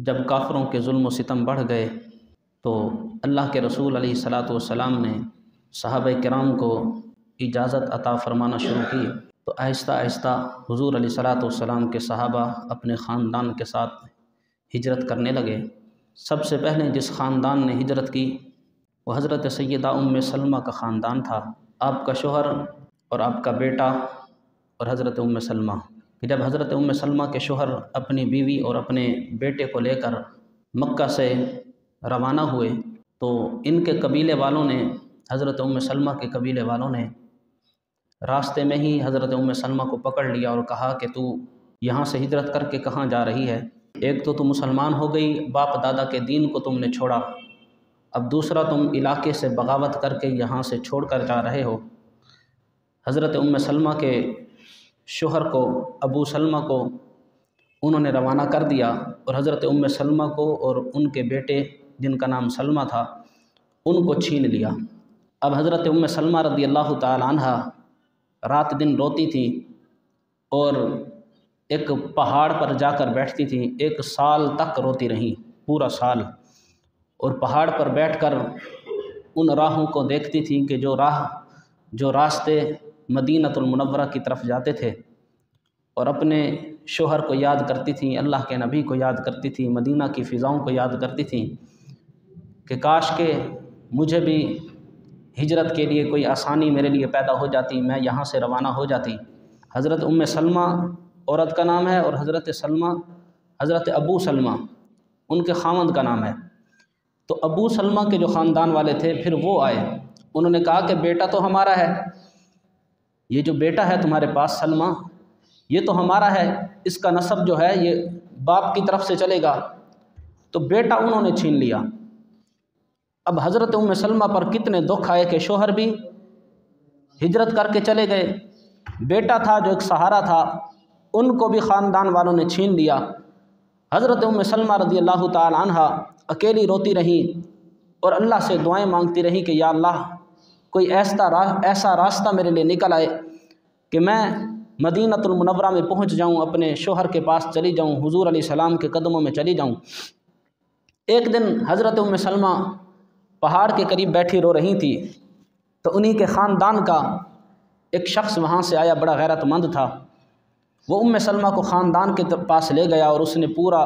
جب کافروں کے ظلم و ستم بڑھ گئے تو اللہ کے رسول علیہ الصلاۃ والسلام نے صحابہ کرام کو اجازت عطا فرمانا شروع کی، تو آہستہ آہستہ حضور علیہ الصلاۃ والسلام کے صحابہ اپنے خاندان کے ساتھ ہجرت کرنے لگے۔ سب سے پہلے جس خاندان نے ہجرت کی وہ حضرت سیدہ ام سلمہ کا خاندان تھا، آپ کا شوہر اور آپ کا بیٹا اور حضرت ام سلمہ۔ جب حضرت ام سلمہ کے شوہر اپنی بیوی اور اپنے بیٹے کو لے کر مکہ سے روانہ ہوئے تو ان کے قبیلے والوں نے، حضرت ام سلمہ کے قبیلے والوں نے راستے میں ہی حضرت ام سلمہ کو پکڑ لیا اور کہا کہ تو یہاں سے ہجرت کر کے کہاں جا رہی ہے؟ ایک تو تم مسلمان ہو گئی، باپ دادا کے دین کو تم نے چھوڑا، اب دوسرا تم علاقے سے بغاوت کر کے یہاں سے چھوڑ کر جا رہے ہو۔ حضرت ام سلمہ کے شوہر کو، ابو سلمہ کو انہوں نے روانہ کر دیا اور حضرت ام سلمہ کو اور ان کے بیٹے جن کا نام سلمہ تھا ان کو چھین لیا۔ اب حضرت ام سلمہ رضی اللہ تعالی عنہ رات دن روتی تھی اور ایک پہاڑ پر جا کر بیٹھتی تھی، 1 سال تک روتی رہیں، پورا سال، اور پہاڑ پر بیٹھ کر ان راہوں کو دیکھتی تھی کہ جو راستے مدینۃ المنورہ کی طرف جاتے تھے، اور اپنے شوہر کو یاد کرتی تھیں، اللہ کے نبی کو یاد کرتی تھیں، مدینہ کی فضاؤں کو یاد کرتی تھیں کہ کاش کہ مجھے بھی ہجرت کے لیے کوئی آسانی میرے لیے پیدا ہو جاتی، میں یہاں سے روانہ ہو جاتی۔ حضرت ام سلمہ عورت کا نام ہے اور حضرت سلمہ حضرت ابو سلمہ ان کے خاوند کا نام ہے۔ تو ابو سلمہ کے جو خاندان والے تھے پھر وہ آئے، انہوں نے کہا کہ بیٹا تو ہمارا ہے، یہ جو بیٹا ہے تمہارے پاس سلمہ یہ تو ہمارا ہے، اس کا نسب جو ہے یہ باپ کی طرف سے چلے گا، تو بیٹا انہوں نے چھین لیا۔ اب حضرت ام سلمہ پر کتنے دکھ آئے کہ شوہر بھی ہجرت کر کے چلے گئے، بیٹا تھا جو ایک سہارا تھا ان کو بھی خاندان والوں نے چھین لیا۔ حضرت ام سلمہ رضی اللہ تعالی عنہ اکیلی روتی رہیں اور اللہ سے دعائیں مانگتی رہیں کہ یا اللہ کوئی ایسا راستہ میرے لیے نکل آئے کہ میں مدینۃ المنورہ میں پہنچ جاؤں، اپنے شوہر کے پاس چلی جاؤں، حضور علیہ السلام کے قدموں میں چلی جاؤں۔ ایک دن حضرت ام سلمہ پہاڑ کے قریب بیٹھی رو رہی تھی تو انہی کے خاندان کا ایک شخص وہاں سے آیا، بڑا غیرت مند تھا، وہ ام سلمہ کو خاندان کے پاس لے گیا اور اس نے پورا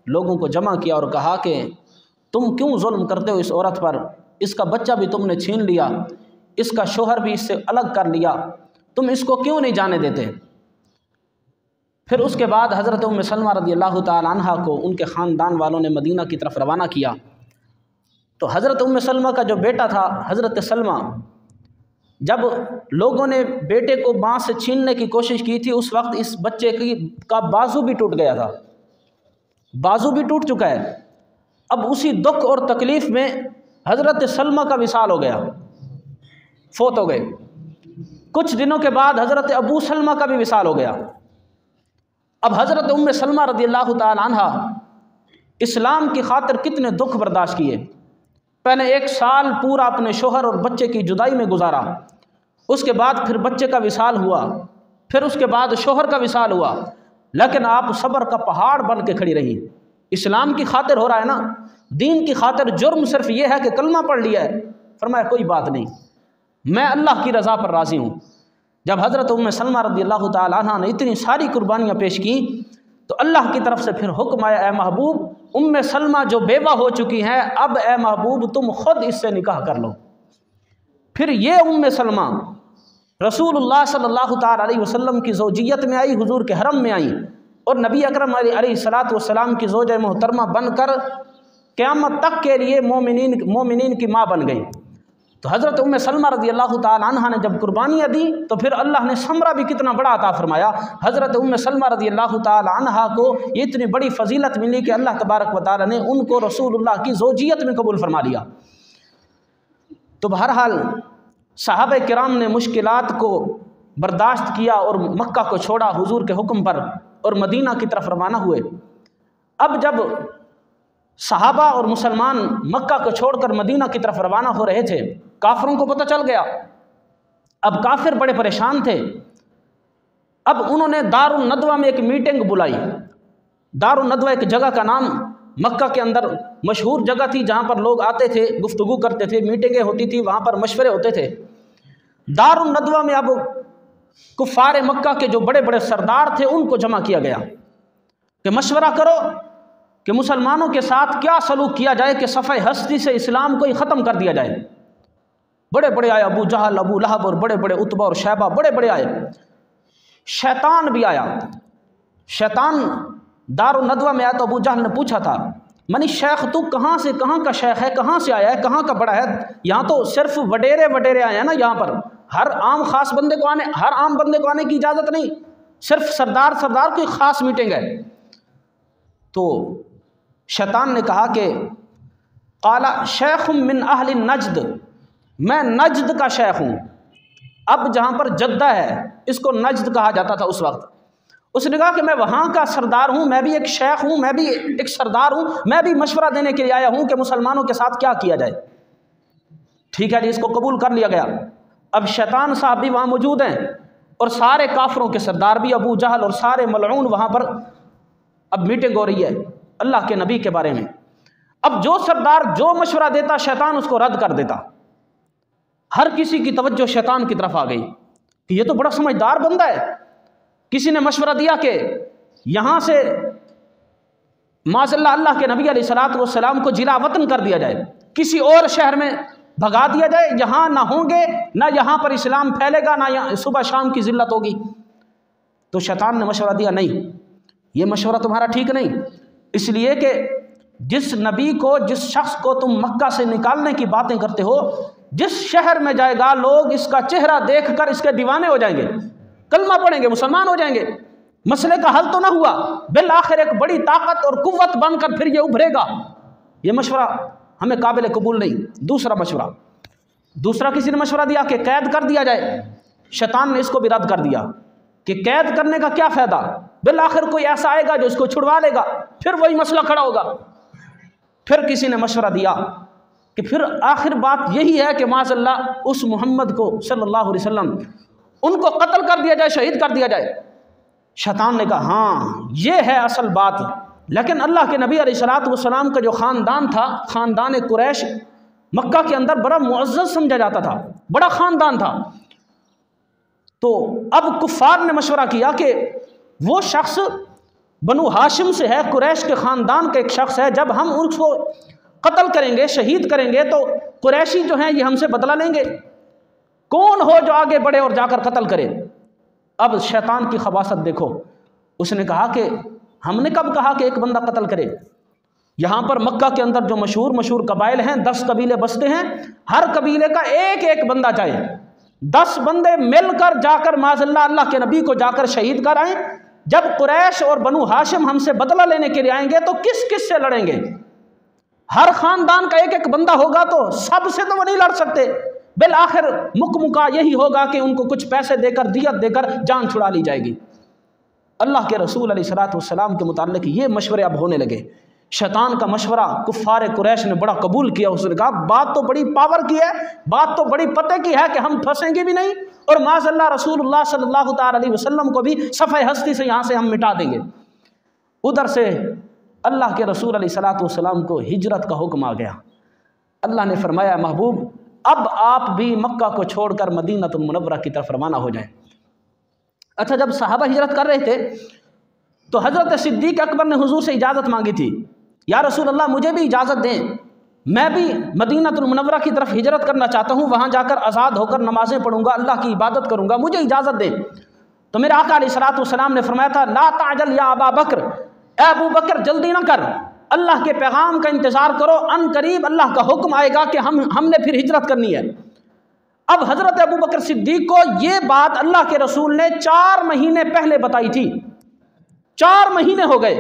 لوگوں کو جمع کیا اور کہا کہ تم کیوں ظلم کرتے ہو اس عورت پر؟ اس کا بچہ بھی تم نے چھین لیا، اس کا شوہر بھی اس سے الگ کر لیا، تم اس کو کیوں نہیں جانے دیتے؟ پھر اس کے بعد حضرت ام سلمہ رضی اللہ تعالی عنہ کو ان کے خاندان والوں نے مدینہ کی طرف روانہ کیا۔ تو حضرت ام سلمہ کا جو بیٹا تھا حضرت سلمہ، جب لوگوں نے بیٹے کو باں سے چھیننے کی کوشش کی تھی اس وقت اس بچے کا بازو بھی ٹوٹ گیا تھا، بازو بھی ٹوٹ چکا ہے۔ اب اسی دکھ اور تکلیف میں حضرت سلمہ کا وصال ہو گیا، فوت ہو گئے۔ کچھ دنوں کے بعد حضرت ابو سلمہ کا بھی وصال ہو گیا۔ اب حضرت ام سلمہ رضی اللہ تعالی عنہ اسلام کی خاطر کتنے دکھ برداشت کیے۔ پہلے 1 سال پورا اپنے شوہر اور بچے کی جدائی میں گزارا، اس کے بعد پھر بچے کا وصال ہوا، پھر اس کے بعد شوہر کا وصال ہوا، لیکن آپ صبر کا پہاڑ بن کے کھڑی رہی۔ اسلام کی خاطر ہو رہا ہے نا، دین کی خاطر، جرم صرف یہ ہے کہ کلمہ پڑھ لیا ہے، فرمایا کوئی بات نہیں، میں اللہ کی رضا پر راضی ہوں۔ جب حضرت ام سلمہ رضی اللہ تعالی عنہ نے اتنی ساری قربانیاں پیش کی تو اللہ کی طرف سے پھر حکم آیا، اے محبوب ام سلمہ جو بیوہ ہو چکی ہیں اب اے محبوب تم خود اس سے نکاح کر لو۔ پھر یہ ام سلمہ رسول اللہ صلی اللہ تعالی علیہ وسلم کی زوجیت میں آئی، حضور کے حرم میں آئی اور نبی اکرم علیہ الصلاۃ والسلام کی زوجہ محترمہ بن کر قیامت تک کے لیے مومنین کی ماں بن گئی۔ تو حضرت ام سلمہ رضی اللہ تعالی عنہ نے جب قربانیاں دی تو پھر اللہ نے ثمرہ بھی کتنا بڑا عطا فرمایا۔ حضرت ام سلمہ رضی اللہ تعالی عنہ کو یہ اتنی بڑی فضیلت ملی کہ اللہ تبارک و تعالی نے ان کو رسول اللہ کی زوجیت میں قبول فرما لیا۔ تو بہرحال صحابہ کرام نے مشکلات کو برداشت کیا اور مکہ کو چھوڑا حضور کے حکم پر اور مدینہ کی طرف روانہ ہوئے۔ اب جب صحابہ اور مسلمان مکہ کو چھوڑ کر مدینہ کی طرف روانہ ہو رہے تھے، کافروں کو پتہ چل گیا۔ اب کافر بڑے پریشان تھے، اب انہوں نے دار الندوہ میں ایک میٹنگ بلائی۔ دار الندوہ ایک جگہ کا نام مکہ کے اندر مشہور جگہ تھی جہاں پر لوگ آتے تھے، گفتگو کرتے تھے، میٹنگیں ہوتی تھی، وہاں پر مشورے ہوتے تھے۔ دار الندوہ میں اب کفار مکہ کے جو بڑے بڑے سردار تھے ان کو جمع کیا گیا کہ مشورہ کرو کہ مسلمانوں کے ساتھ کیا سلوک کیا جائے کہ صفحہ ہستی سے اسلام کو ہی ختم کر دیا جائے۔ بڑے بڑے آئے، ابو جہل، ابو لہب اور بڑے بڑے عتبہ اور شیبہ، بڑے بڑے آئے۔ شیطان بھی آیا۔ شیطان دار الندوہ میں آیا تو ابو جہل نے پوچھا تھا، منی شیخ تو کہاں سے، کہاں کا شیخ ہے، کہاں سے آیا ہے، کہاں کا بڑا ہے؟ یہاں تو صرف وڈیرے آئے ہیں نا، یہاں پر ہر عام بندے کو آنے کی اجازت نہیں، صرف سردار کی خاص میٹنگ ہے۔ تو شیطان نے کہا کہ قال شیخ من اہل نجد، میں نجد کا شیخ ہوں۔ اب جہاں پر جدہ ہے اس کو نجد کہا جاتا تھا اس وقت۔ اس نے کہا کہ میں وہاں کا سردار ہوں، میں بھی ایک شیخ ہوں، میں بھی ایک سردار ہوں، میں بھی مشورہ دینے کے لیے آیا ہوں کہ مسلمانوں کے ساتھ کیا کیا جائے۔ ٹھیک ہے جی، اس کو قبول کر لیا گیا۔ اب شیطان صاحب بھی وہاں موجود ہیں اور سارے کافروں کے سردار بھی، ابو جہل اور سارے ملعون وہاں پر اب میٹنگ ہو رہی ہے اللہ کے نبی کے بارے میں۔ اب جو سردار جو مشورہ دیتا شیطان اس کو رد کر دیتا۔ ہر کسی کی توجہ شیطان کی طرف آ گئی کہ یہ تو بڑا سمجھدار بندہ ہے۔ کسی نے مشورہ دیا کہ یہاں سے معاذ اللہ کے نبی علیہ السلام کو جلا وطن کر دیا جائے، کسی اور شہر میں بھگا دیا جائے، یہاں نہ ہوں گے، نہ یہاں پر اسلام پھیلے گا، نہ صبح شام کی ذلت ہوگی۔ تو شیطان نے مشورہ دیا، نہیں یہ مشورہ تمہارا ٹھیک نہیں، اس لیے کہ جس نبی کو، جس شخص کو تم مکہ سے نکالنے کی باتیں کرتے ہو، جس شہر میں جائے گا لوگ اس کا چہرہ دیکھ کر اس کے دیوانے ہو جائیں گے، کلمہ پڑھیں گے، مسلمان ہو جائیں گے، مسئلے کا حل تو نہ ہوا، بالآخر ایک بڑی طاقت اور قوت بن کر پھر یہ ابھرے گا۔ یہ مشورہ ہمیں قابل قبول نہیں۔ دوسرا کسی نے مشورہ دیا کہ قید کر دیا جائے۔ شیطان نے اس کو بھی رد کر دیا کہ قید کرنے کا کیا فائدہ، بالآخر کوئی ایسا آئے گا جو اس کو چھڑوا لے گا، پھر وہی مسئلہ کھڑا ہوگا۔ پھر کسی نے مشورہ دیا کہ پھر آخر بات یہی ہے کہ معاذ اللہ اس محمد کو صلی اللہ علیہ وسلم ان کو قتل کر دیا جائے، شہید کر دیا جائے۔ شیطان نے کہا ہاں یہ ہے اصل بات، لیکن اللہ کے نبی علیہ السلام کا جو خاندان تھا، خاندان قریش، مکہ کے اندر بڑا معزز سمجھا جاتا تھا، بڑا خاندان تھا۔ تو اب کفار نے مشورہ کیا کہ وہ شخص بنو ہاشم سے ہے، قریش کے خاندان کا ایک شخص ہے، جب ہم اس کو قتل کریں گے، شہید کریں گے تو قریشی جو ہیں یہ ہم سے بدلہ لیں گے، کون ہو جو آگے بڑھے اور جا کر قتل کرے۔ اب شیطان کی خباثت دیکھو، اس نے کہا کہ ہم نے کب کہا کہ ایک بندہ قتل کرے؟ یہاں پر مکہ کے اندر جو مشہور قبائل ہیں، 10 قبیلے بستے ہیں، ہر قبیلے کا ایک بندہ چاہیے، 10 بندے مل کر جا کر معاذ اللہ کے نبی کو جا کر شہید کر آئیں۔ جب قریش اور بنو ہاشم ہم سے بدلہ لینے کے لیے آئیں گے تو کس سے لڑیں گے؟ ہر خاندان کا ایک بندہ ہوگا تو سب سے تو وہ نہیں لڑ سکتے، بالآخر مکہ یہی ہوگا کہ ان کو کچھ پیسے دے کر، دیت دے کر جان چھڑا لی جائے گی۔ اللہ کے رسول علیہ السلام کے متعلق یہ مشورے اب ہونے لگے۔ شیطان کا مشورہ کفار قریش نے بڑا قبول کیا۔ اس نے کہا بات تو بڑی پاور کی ہے، بات تو بڑی پتے کی ہے کہ ہم پھنسیں گے بھی نہیں، اور معاذ اللہ رسول اللہ صلی اللہ تعالی علیہ وسلم کو بھی صفحہ ہستی سے یہاں سے ہم مٹا دیں گے۔ ادھر سے اللہ کے رسول علیہ السلام کو ہجرت کا حکم آ گیا۔ اللہ نے فرمایا محبوب اب آپ بھی مکہ کو چھوڑ کر مدینہ المنورہ کی طرف روانہ ہو جائیں۔ اچھا، جب صحابہ ہجرت کر رہے تھے تو حضرت صدیق اکبر نے حضور سے اجازت مانگی تھی، یا رسول اللہ مجھے بھی اجازت دیں، میں بھی مدینہ المنورہ کی طرف ہجرت کرنا چاہتا ہوں، وہاں جا کر آزاد ہو کر نمازیں پڑھوں گا، اللہ کی عبادت کروں گا، مجھے اجازت دیں۔ تو میرے آقا علیہ السلام نے فرمایا تھا لا تعجل یا ابا بکر، اے ابو بکر جلدی نہ کر، اللہ کے پیغام کا انتظار کرو، ان قریب اللہ کا حکم آئے گا کہ ہم نے پھر ہجرت کرنی ہے۔ اب حضرت ابو بکر صدیق کو یہ بات اللہ کے رسول نے 4 مہینے پہلے بتائی تھی، 4 مہینے ہو گئے۔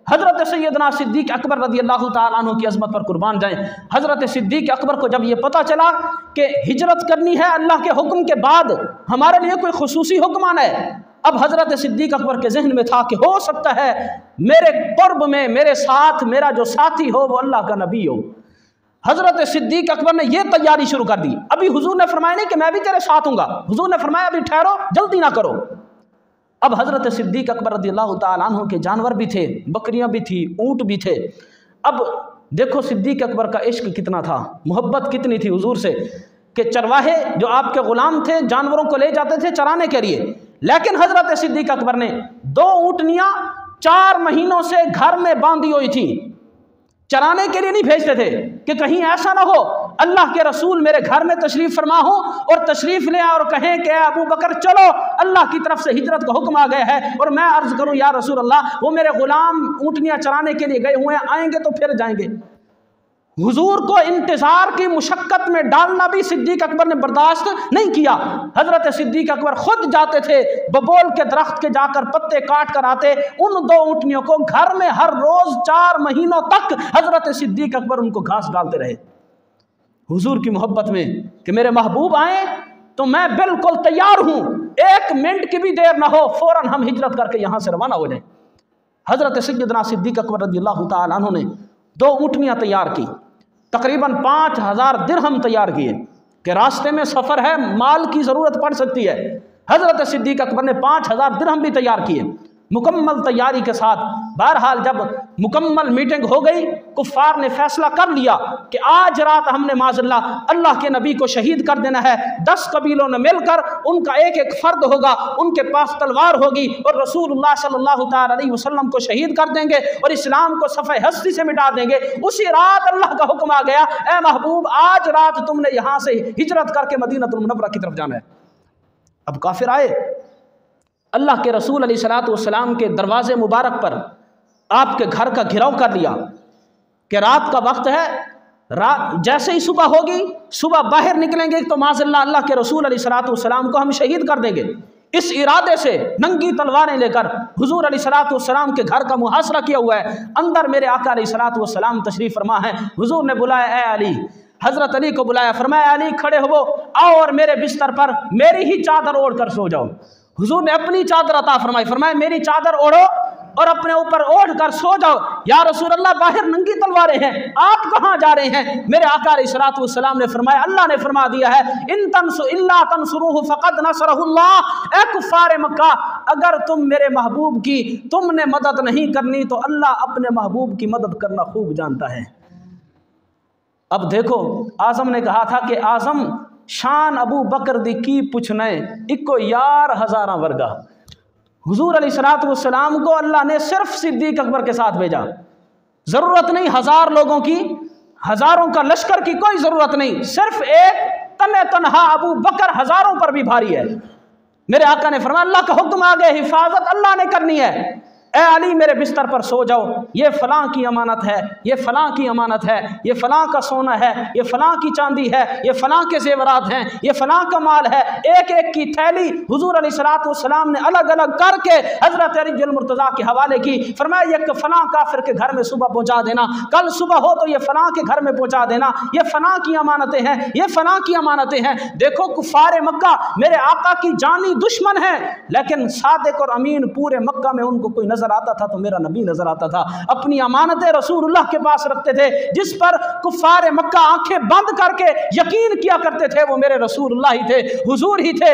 حضرت سیدنا صدیق اکبر رضی اللہ تعالیٰ عنہ کی عظمت پر قربان جائیں، حضرت صدیق اکبر کو جب یہ پتہ چلا کہ ہجرت کرنی ہے اللہ کے حکم کے بعد، ہمارے لیے کوئی خصوصی حکم آنا ہے، اب حضرت صدیق اکبر کے ذہن میں تھا کہ ہو سکتا ہے میرے قرب میں میرے ساتھ میرا جو ساتھی ہو وہ اللہ کا نبی ہو۔ حضرت صدیق اکبر نے یہ تیاری شروع کر دی۔ ابھی حضور نے فرمایا نہیں کہ میں بھی تیرے ساتھ ہوں گا، حضور نے فرمایا ابھی ٹھہرو، جلدی نہ کرو۔ اب حضرت صدیق اکبر رضی اللہ تعالیٰ عنہ کے جانور بھی تھے، بکریاں بھی تھی، اونٹ بھی تھے۔ اب دیکھو صدیق اکبر کا عشق کتنا تھا، محبت کتنی تھی حضور سے، کہ چرواہے جو آپ کے غلام تھے جانوروں کو لے جاتے تھے چرانے کے لیے، لیکن حضرت صدیق اکبر نے 2 اونٹنیاں 4 مہینوں سے گھر میں باندھی ہوئی تھی، چرانے کے لیے نہیں بھیجتے تھے کہ کہیں ایسا نہ ہو اللہ کے رسول میرے گھر میں تشریف فرما ہو اور تشریف لے اور کہیں کہ اے ابو بکر چلو اللہ کی طرف سے ہجرت کا حکم آ گیا ہے، اور میں عرض کروں یا رسول اللہ وہ میرے غلام اونٹنیاں چرانے کے لیے گئے ہوئے ہیں، آئیں گے تو پھر جائیں گے۔ حضور کو انتظار کی مشقت میں ڈالنا بھی صدیق اکبر نے برداشت نہیں کیا۔ حضرت صدیق اکبر خود جاتے تھے ببول کے درخت کے جا کر پتے کاٹ کر آتے، ان 2 اونٹنیوں کو گھر میں ہر روز 4 مہینوں تک حضرت صدیق اکبر ان کو گھاس ڈالتے رہے، حضور کی محبت میں کہ میرے محبوب آئیں تو میں بالکل تیار ہوں، 1 منٹ کی بھی دیر نہ ہو، فوراً ہم ہجرت کر کے یہاں سے روانہ ہو جائیں۔ حضرت سیدنا صدیق اکبر رضی اللہ تعالیٰ عنہ نے 2 اونٹنیاں تیار کی، تقریباً 5000 درہم تیار کیے کہ راستے میں سفر ہے، مال کی ضرورت پڑ سکتی ہے۔ حضرت صدیق اکبر نے 5000 درہم بھی تیار کیے مکمل تیاری کے ساتھ۔ بہرحال جب مکمل میٹنگ ہو گئی، کفار نے فیصلہ کر لیا کہ آج رات ہم نے معاذ اللہ کے نبی کو شہید کر دینا ہے۔ 10 قبیلوں نے مل کر ان کا ایک فرد ہوگا، ان کے پاس تلوار ہوگی اور رسول اللہ صلی اللہ تعالی علیہ وسلم کو شہید کر دیں گے اور اسلام کو صفحہ ہستی سے مٹا دیں گے۔ اسی رات اللہ کا حکم آ گیا، اے محبوب آج رات تم نے یہاں سے ہجرت کر کے مدینہ المنورہ کی طرف جانا ہے۔ اب کافر آئے، اللہ کے رسول علیہ الصلوۃ والسلام کے دروازے مبارک پر آپ کے گھر کا گھراؤ کر لیا کہ رات کا وقت ہے، جیسے ہی صبح ہوگی، صبح باہر نکلیں گے تو معاذ اللہ کے رسول علیہ الصلوۃ والسلام کو ہم شہید کر دیں گے۔ اس ارادے سے ننگی تلواریں لے کر حضور علیہ الصلوۃ والسلام کے گھر کا محاصرہ کیا ہوا ہے۔ اندر میرے آقا علیہ الصلوۃ والسلام تشریف فرما ہے۔ حضور نے بلایا اے علی، حضرت علی کو بلایا، فرمایا علی کھڑے ہو، آؤ اور میرے بستر پر میری ہی چادر اوڑھ کر سو جاؤ۔ حضور نے اپنی چادر عطا فرمائی، فرمایا میری چادر اوڑھو اور اپنے اوپر اوڑھ کر سو جاؤ۔ یا رسول اللہ باہر ننگی تلواریں ہیں، آپ کہاں جا رہے ہیں؟ میرے آقا علیہ الصلوۃ والسلام نے فرمایا، اللہ نے فرما دیا ہے ان الا تنصروه فقد نصره اللہ، اے کفار مکہ اگر تم میرے محبوب کی تم نے مدد نہیں کرنی تو اللہ اپنے محبوب کی مدد کرنا خوب جانتا ہے۔ اب دیکھو اعظم نے کہا تھا کہ اعظم شان ابو بکر دی کی پوچھنے اکو یار ہزاراں ورگا۔ حضور علیہ الصلوۃ والسلام کو اللہ نے صرف صدیق اکبر کے ساتھ بھیجا، ضرورت نہیں 1000 لوگوں کی، ہزاروں کا لشکر کی کوئی ضرورت نہیں، صرف ایک تنہا ابو بکر ہزاروں پر بھی بھاری ہے۔ میرے آقا نے فرمایا اللہ کا حکم آ گیا، حفاظت اللہ نے کرنی ہے، اے علی میرے بستر پر سو جاؤ، یہ فلاں کی امانت ہے، یہ فلاں کی امانت ہے، یہ فلاں کا سونا ہے، یہ فلاں کی چاندی ہے، یہ فلاں کے زیورات ہیں، یہ فلاں کا مال ہے۔ ایک ایک کی تھیلی حضور علیہ الصلوۃ والسلام نے الگ الگ کر کے حضرت علی المرتضیٰ کے حوالے کی، فرمایا یہ فلاں کافر کے گھر میں صبح پہنچا دینا، کل صبح ہو تو یہ فلاں کے گھر میں پہنچا دینا، یہ فلاں کی امانتیں ہیں، یہ فلاں کی امانتیں ہیں۔ دیکھو کفار مکہ میرے آقا کی جانی دشمن ہیں، لیکن صادق اور امین پورے مکہ میں ان کو کوئی نظر آتا تھا تو میرا نبی نظر آتا تھا، اپنی امانتیں رسول اللہ کے پاس رکھتے تھے، جس پر کفار مکہ آنکھیں بند کر کے یقین کیا کرتے تھے وہ میرے رسول اللہ ہی تھے، حضور ہی تھے۔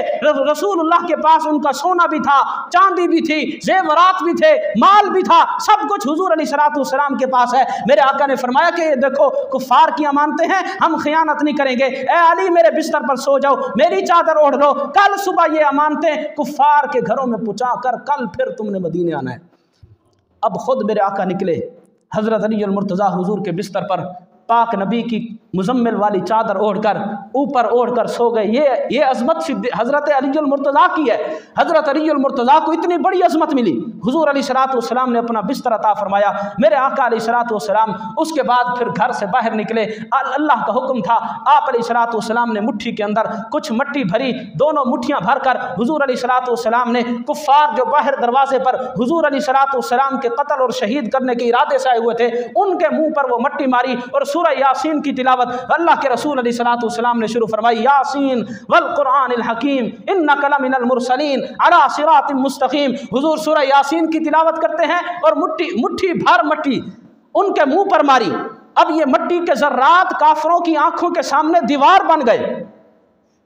رسول اللہ کے پاس ان کا سونا بھی تھا، چاندی بھی تھی، زیورات بھی تھے، مال بھی تھا، سب کچھ حضور علیہ الصلوۃ والسلام کے پاس ہے۔ میرے آقا نے فرمایا کہ دیکھو کفار کی امانتیں ہیں، ہم خیانت نہیں کریں گے، اے علی میرے بستر پر سو جاؤ، میری چادر اوڑھ لو، کل صبح یہ امانتیں کفار کے گھروں میں پہنچا کر کل پھر تم نے مدینے آنا ہے۔ اب خود میرے آقا نکلے، حضرت علی المرتضیٰ حضور کے بستر پر پاک نبی کی مزمل والی چادر اوڑھ کر اوپر اوڑھ کر سو گئے۔ یہ عظمت حضرت علی المرتضیٰ کی ہے۔ حضرت علی المرتضیٰ کو اتنی بڑی عظمت ملی، حضور علیہ الصلوۃ والسلام نے اپنا بستر عطا فرمایا۔ میرے آقا علیہ الصلوۃ والسلام اس کے بعد پھر گھر سے باہر نکلے، اللہ کا حکم تھا، آپ علیہ الصلوۃ والسلام نے مٹھی کے اندر کچھ مٹی بھری، دونوں مٹھیاں بھر کر حضور علیہ الصلوۃ والسلام نے کفار جو باہر دروازے پر حضور علیہ الصلوۃ والسلام کے قتل اور شہید کرنے کے ارادے سے آئے ہوئے تھے، ان کے منہ پر وہ مٹی ماری اور سورہ یاسین کی تلاوت اللہ کے رسول علیہ الصلوۃ والسلام نے شروع فرمائی، یاسین والقرآن الحکیم انک لمن المرسلین علی صراط مستقیم۔ حضور سورہ یاسین کی تلاوت کرتے ہیں اور مٹھی بھر مٹی ان کے منہ پر ماری۔ اب یہ مٹی کے ذرات کافروں کی آنکھوں کے سامنے دیوار بن گئے،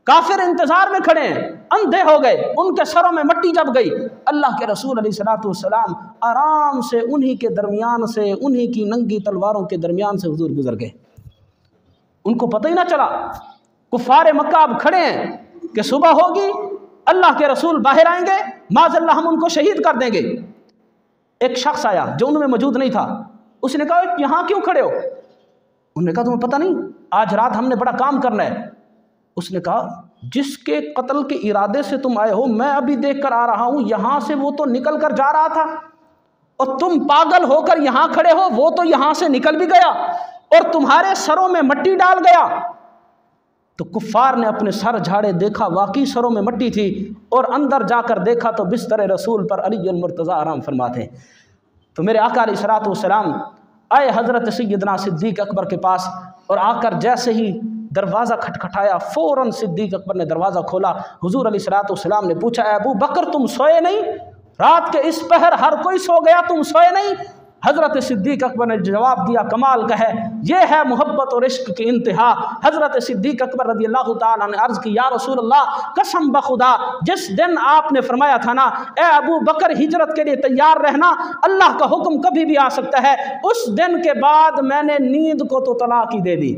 کافر انتظار میں کھڑے ہیں، اندھے ہو گئے، ان کے سروں میں مٹی جب گئی، اللہ کے رسول علیہ السلام آرام سے انہی کے درمیان سے، انہی کی ننگی تلواروں کے درمیان سے حضور گزر گئے، ان کو پتہ ہی نہ چلا۔ کفار مکہ اب کھڑے ہیں کہ صبح ہوگی، اللہ کے رسول باہر آئیں گے، معاذ اللہ ہم ان کو شہید کر دیں گے۔ ایک شخص آیا جو ان میں موجود نہیں تھا، اس نے کہا یہاں کیوں کھڑے ہو؟ انہوں نے کہا تمہیں پتہ نہیں آج رات ہم نے بڑا کام کرنا ہے۔ اس نے کہا جس کے قتل کے ارادے سے تم آئے ہو میں ابھی دیکھ کر آ رہا ہوں، یہاں سے وہ تو نکل کر جا رہا تھا اور تم پاگل ہو کر یہاں کھڑے ہو، وہ تو یہاں سے نکل بھی گیا اور تمہارے سروں میں مٹی ڈال گیا۔ تو کفار نے اپنے سر جھاڑے، دیکھا واقعی سروں میں مٹی تھی، اور اندر جا کر دیکھا تو بستر رسول پر علی المرتضی آرام فرما تھے۔ تو میرے آقا علیہ الصلوۃ والسلام آئے حضرت سیدنا صدیق اکبر کے پاس، اور آ کر جیسے ہی دروازہ کھٹکھٹایا فوراً صدیق اکبر نے دروازہ کھولا۔ حضور علیہ الصلوۃ والسلام نے پوچھا اے ابو بکر تم سوئے نہیں؟ رات کے اس پہر ہر کوئی سو گیا، تم سوئے نہیں؟ حضرت صدیق اکبر نے جواب دیا کمال کا ہے، یہ ہے محبت اور عشق کی انتہا۔ حضرت صدیق اکبر رضی اللہ تعالیٰ نے عرض کی یا رسول اللہ قسم بخدا جس دن آپ نے فرمایا تھا نا اے ابو بکر ہجرت کے لیے تیار رہنا، اللہ کا حکم کبھی بھی آ سکتا ہے، اس دن کے بعد میں نے نیند کو تو طلاق ہی دے دی،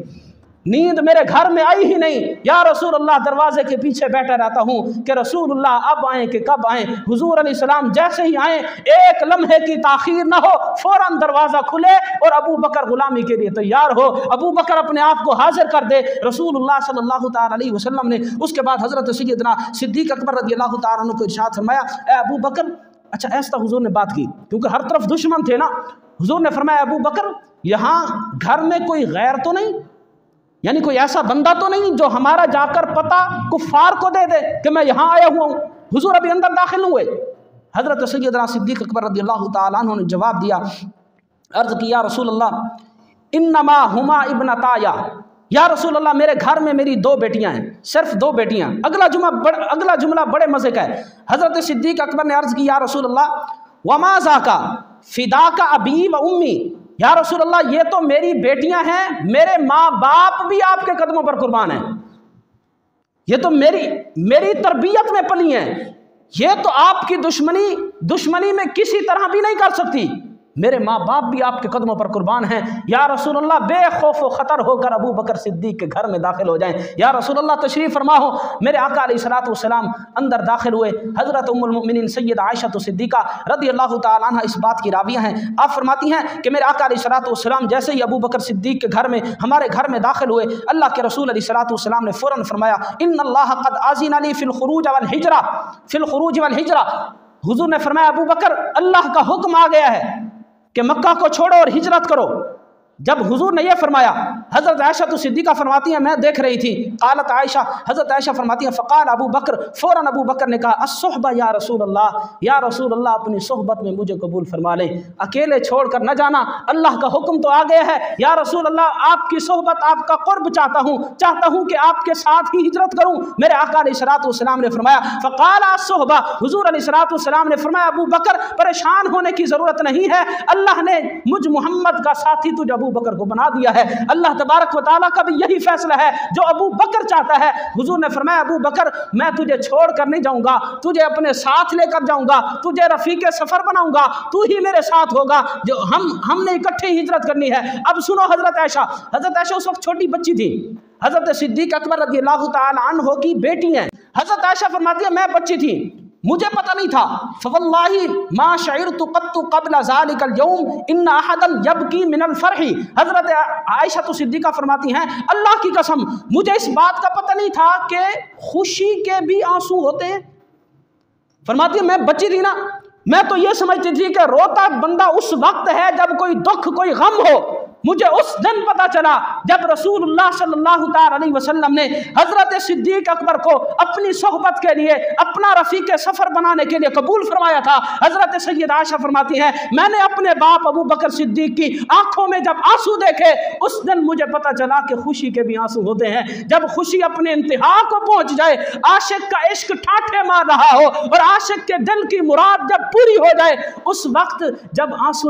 نیند میرے گھر میں آئی ہی نہیں۔ یا رسول اللہ دروازے کے پیچھے بیٹھا رہتا ہوں کہ رسول اللہ اب آئیں کہ کب آئیں۔ حضور علیہ السلام جیسے ہی آئیں ایک لمحے کی تاخیر نہ ہو، فوراً دروازہ کھلے اور ابو بکر غلامی کے لیے تیار ہو، ابو بکر اپنے آپ کو حاضر کر دے۔ رسول اللہ صلی اللہ تعالیٰ علیہ وسلم نے اس کے بعد حضرت سیدنا صدیق اکبر رضی اللہ تعالیٰ عنہ کو ارشاد فرمایا اے ابو بکر، اچھا ایسا حضور نے بات کی کیونکہ ہر طرف دشمن تھے نا، حضور نے فرمایا ابو بکر یہاں گھر میں کوئی غیر تو نہیں، یعنی کوئی ایسا بندہ تو نہیں جو ہمارا جا کر پتہ کفار کو دے دے کہ میں یہاں آیا ہوا ہوں؟ حضور ابھی اندر داخل ہوئے۔ حضرت سیدنا صدیق اکبر رضی اللہ تعالیٰ عنہ نے جواب دیا، عرض کی یا رسول اللہ انما ہما ابنتایا، یا رسول اللہ میرے گھر میں میری دو بیٹیاں ہیں، صرف دو بیٹیاں۔ اگلا جملہ بڑے مزے کا ہے۔ حضرت صدیق اکبر نے عرض کی یا رسول اللہ وما ذاکا فداک ابی و امی، یا رسول اللہ یہ تو میری بیٹیاں ہیں، میرے ماں باپ بھی آپ کے قدموں پر قربان ہیں، یہ تو میری تربیت میں پلی ہیں، یہ تو آپ کی دشمنی میں کسی طرح بھی نہیں کر سکتی، میرے ماں باپ بھی آپ کے قدموں پر قربان ہیں۔ یا رسول اللہ بے خوف و خطر ہو کر ابو بکر صدیق کے گھر میں داخل ہو جائیں، یا رسول اللہ تشریف فرما ہو۔ میرے آقا علیہ الصلوۃ والسلام اندر داخل ہوئے۔ حضرت ام المؤمنین سید عائشہ صدیقہ رضی اللہ تعالیٰ عنہ اس بات کی راویہ ہیں، آپ فرماتی ہیں کہ میرے آقا علیہ الصلوۃ والسلام جیسے ہی ابو بکر صدیق کے گھر میں ہمارے گھر میں داخل ہوئے، اللہ کے رسول علیہ الصلوۃ والسلام نے فوراً فرمایا ان اللہ قد اذن لی فی الخروج والہجرہ، حضور نے فرمایا ابو بکر اللہ کا حکم آ گیا ہے کہ مکہ کو چھوڑو اور ہجرت کرو۔ جب حضور نے یہ فرمایا، حضرت عائشہ صدیقہ فرماتی ہیں میں دیکھ رہی تھی، قالت عائشہ، حضرت عائشہ فرماتی ہیں فقال ابو بکر، فوراً ابو بکر نے کہا الصحبہ یا رسول اللہ، یا رسول اللہ اپنی صحبت میں مجھے قبول فرما لیں، اکیلے چھوڑ کر نہ جانا، اللہ کا حکم تو آ گیا ہے، یا رسول اللہ آپ کی صحبت، آپ کا قرب چاہتا ہوں کہ آپ کے ساتھ ہی ہجرت کروں۔ میرے آقا علیہ الصلوۃ والسلام نے فرمایا فقال الصحبہ، حضور علیہ الصلوۃ والسلام نے فرمایا ابو بکر پریشان ہونے کی ضرورت نہیں ہے، اللہ نے مجھ محمد کا ساتھی تجھے ابو بکر کو بنا دیا ہے، اللہ تبارک و تعالیٰ کا بھی یہی فیصلہ ہے جو ابو بکر چاہتا ہے۔ حضور نے فرمایا ابو بکر میں تجھے چھوڑ کر نہیں جاؤں گا، تجھے اپنے ساتھ لے کر جاؤں گا، تجھے رفیق سفر بناؤں گا، تو ہی میرے ساتھ ہوگا، جو ہم نے اکٹھے ہجرت کرنی ہے۔ اب سنو حضرت عائشہ اس وقت چھوٹی بچی تھی، حضرت صدیق اکبر رضی اللہ تعالی عنہ کی بیٹی ہیں۔ حضرت عائشہ فرماتی ہے میں بچی تھی، مجھے پتہ نہیں تھا، فواللہ ما شعرت قط قبل ذلك اليوم ان احدا يبكي من الفرح۔ حضرت عائشہ صدیقہ فرماتی ہیں اللہ کی قسم مجھے اس بات کا پتہ نہیں تھا کہ خوشی کے بھی آنسو ہوتے ہیں۔ فرماتی ہے میں بچی تھی نا، میں تو یہ سمجھتی تھی کہ روتا بندہ اس وقت ہے جب کوئی دکھ کوئی غم ہو، مجھے اس دن پتا چلا جب رسول اللہ صلی اللہ تعالی علیہ وسلم نے حضرت صدیق اکبر کو اپنی صحبت کے لیے اپنا رفیق سفر بنانے کے لیے قبول فرمایا تھا۔ حضرت سید عائشہ فرماتی ہیں میں نے اپنے باپ ابو بکر صدیق کی آنکھوں میں جب آنسو دیکھے اس دن مجھے پتا چلا کہ خوشی کے بھی آنسو ہوتے ہیں۔ جب خوشی اپنے انتہا کو پہنچ جائے، عاشق کا عشق ٹھاٹھے مار رہا ہو اور عاشق کے دل کی مراد جب پوری ہو جائے، اس وقت جب آنسو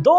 2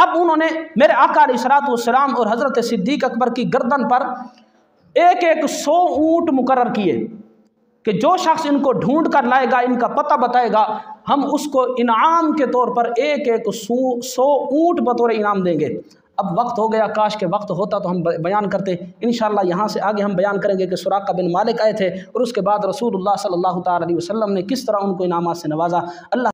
اب انہوں نے میرے آقا علیہ الصلوۃ والسلام اور حضرت صدیق اکبر کی گردن پر ایک 100 اونٹ مقرر کیے کہ جو شخص ان کو ڈھونڈ کر لائے گا، ان کا پتہ بتائے گا، ہم اس کو انعام کے طور پر 100 اونٹ بطور انعام دیں گے۔ اب وقت ہو گیا، کاش کے وقت ہوتا تو ہم بیان کرتے۔ انشاءاللہ یہاں سے آگے ہم بیان کریں گے کہ سراقہ بن مالک آئے تھے اور اس کے بعد رسول اللہ صلی اللہ تعالیٰ علیہ وسلم نے کس طرح ان کو انعامات سے نوازا۔ اللہ